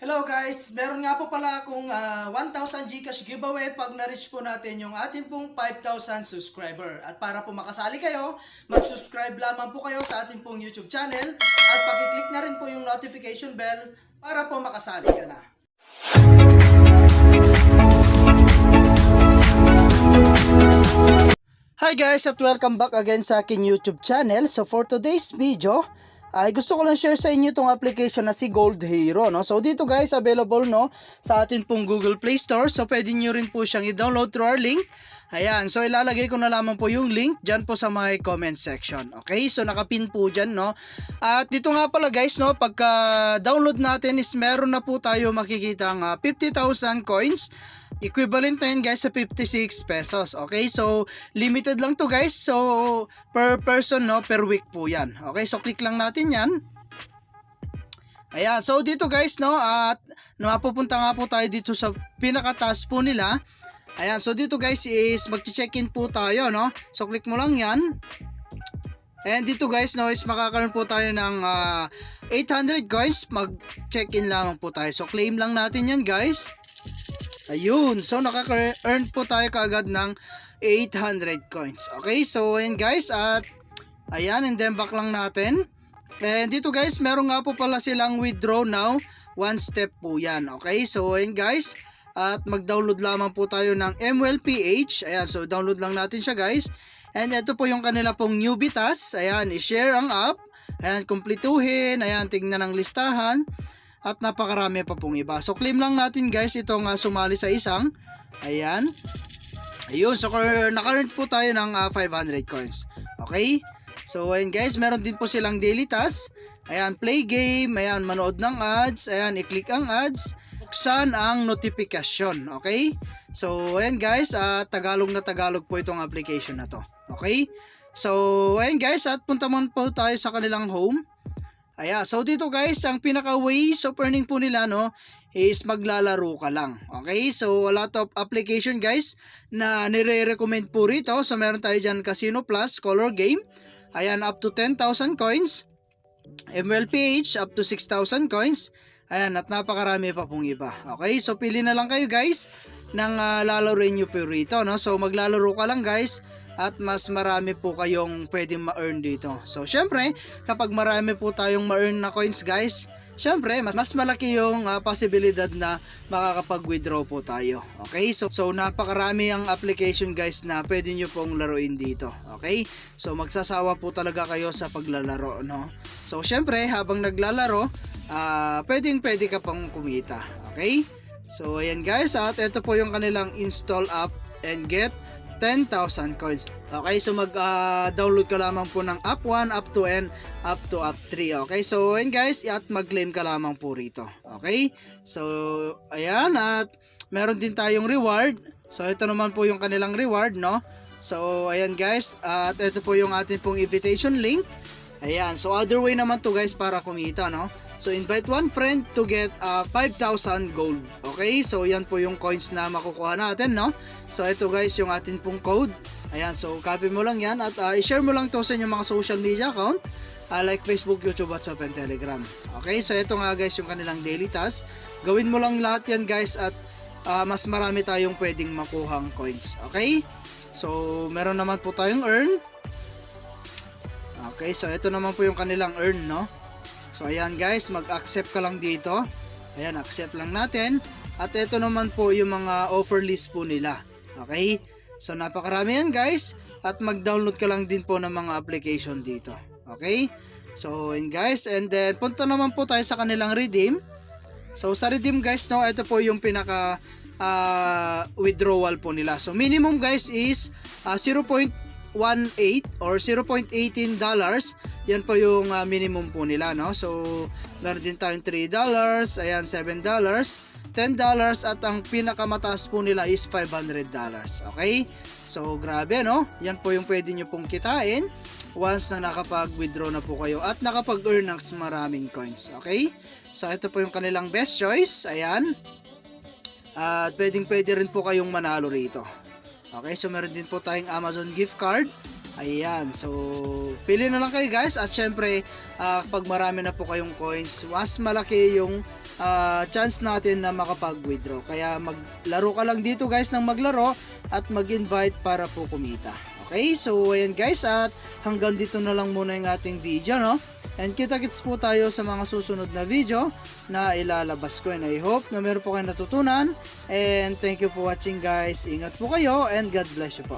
Hello guys, meron nga po pala akong 1,000 GCash giveaway pag na-reach po natin yung ating pong 5,000 subscriber. At para po makasali kayo, mag-subscribe lamang po kayo sa ating pong YouTube channel at pakiclick na rin po yung notification bell para po makasali ka na. Hi guys at welcome back again sa aking YouTube channel. So for today's video, ay gusto ko lang share sa inyo itong application na si Gold Hero, no? So dito guys, available no sa atin pong Google Play Store. So pwede nyo rin po siyang i-download through our link. Ayan, so ilalagay ko na lamang po yung link dyan po sa my comment section. Okay, so nakapin po dyan, no? At dito nga pala guys, no, pagka download natin is meron na po tayo makikita ang 50,000 coins. Equivalent na yun guys sa 56 pesos. Okay, so limited lang to guys. So per person, no, per week po yan. Okay, so click lang natin yan. Ayan, so dito guys, no, at napupunta nga po tayo dito sa pinakataas po nila. Ayan, so dito guys is mag-check-in po tayo, no. So click mo lang yan. And dito guys, no, is makakaroon po tayo ng 800 coins. Mag-check-in lamang po tayo. So claim lang natin yan guys. Ayun, so nakaka-earn po tayo kaagad ng 800 coins. Okay, so ayan guys, at ayan, and then back lang natin. And dito guys, meron nga po pala silang withdraw now, one step po yan. Okay, so ayan guys, at mag-download lamang po tayo ng MLPH. Ayan, so download lang natin siya guys. And ito po yung kanila pong newbie task. Ayan, i-share ang app. Ayan, kumpletuhin. Ayan, tignan ang listahan. At napakarami pa pong iba. So claim lang natin guys itong sumali sa isang. Ayan. Ayun. So naka-earn po tayo ng 500 coins. Okay. So ayan guys. Meron din po silang daily task. Ayan. Play game. Ayan. Manood ng ads. Ayan. I-click ang ads. Buksan ang notification. Okay. So ayan guys. Tagalog na Tagalog po itong application na to. Okay. So ayan guys. At punta mo po tayo sa kanilang home. Ayan, so dito guys, ang pinaka ways of earning po nila, no, is maglalaro ka lang. Okay, so a lot of application guys na nire-recommend po rito. So meron tayo dyan Casino Plus, Color Game. Ayan, up to 10,000 coins. MLPH, up to 6,000 coins. Ayan, at napakarami pa pong iba. Okay, so pili na lang kayo guys ng lalaroin nyo po rito, no. So maglalaro ka lang guys. At mas marami po kayong pwedeng ma-earn dito. So syempre, kapag marami po tayong ma-earn na coins guys, syempre mas malaki yung posibilidad na makakapag-withdraw po tayo. Okay? So napakarami ang application guys na pwede nyo pong laruin dito. Okay? So magsasawa po talaga kayo sa paglalaro, no? So syempre, habang naglalaro, pwede ka pang kumita. Okay? So ayan guys, at ito po yung kanilang install app and get 10,000 coins. Okay, so mag-download ka lamang po ng app 1, app 2, and up to app 3. Okay, so ayan guys, at mag-claim ka lamang po rito. Okay, so ayan, at meron din tayong reward. So ito naman po yung kanilang reward, no? So ayan guys, at ito po yung ating pong invitation link. Ayan, so other way naman to guys para kumita, no? So invite one friend to get 5,000 gold. Okay, so yan po yung coins na makukuha natin, no? So ito guys yung atin pong code. Ayan, so copy mo lang yan at i-share mo lang to sa inyong mga social media account like Facebook, YouTube, WhatsApp, and Telegram. Okay, so ito nga guys yung kanilang daily task. Gawin mo lang lahat yan guys at mas marami tayong pwedeng makuhang coins. Okay, so meron naman po tayong earn. Okay, so ito naman po yung kanilang earn, no? So ayan guys, mag-accept ka lang dito. Ayan, accept lang natin. At ito naman po yung mga offer list po nila. Okay? So napakarami yan guys. At mag-download ka lang din po ng mga application dito. Okay? So yun guys. And then punta naman po tayo sa kanilang redeem. So sa redeem guys, no, ito po yung pinaka withdrawal po nila. So minimum guys is 0.18 or 0.18 dollars. Yan po yung minimum po nila, no? So meron din tayong 3 dollars, ayan, 7 dollars, 10 dollars, at ang pinakamataas po nila is 500 dollars. Okay? So grabe, no? Yan po yung pwede nyo pong kitain once na nakapag-withdraw na po kayo at nakapag-earn ng maraming coins. Okay? So ito po yung kanilang best choice. Ayan. At pwede rin po kayong manalo rito. Okay, so meron din po tayong Amazon gift card. Ayan, so pili na lang kayo guys, at syempre pag marami na po kayong coins, mas malaki yung chance natin na makapag-withdraw. Kaya maglaro ka lang dito guys ng maglaro at mag-invite para po kumita. Okay, so ayan guys, at hanggang dito na lang muna yung ating video, no? And kita-kits po tayo sa mga susunod na video na ilalabas ko. And I hope na meron po kayo natutunan. And thank you for watching guys. Ingat po kayo and God bless you po.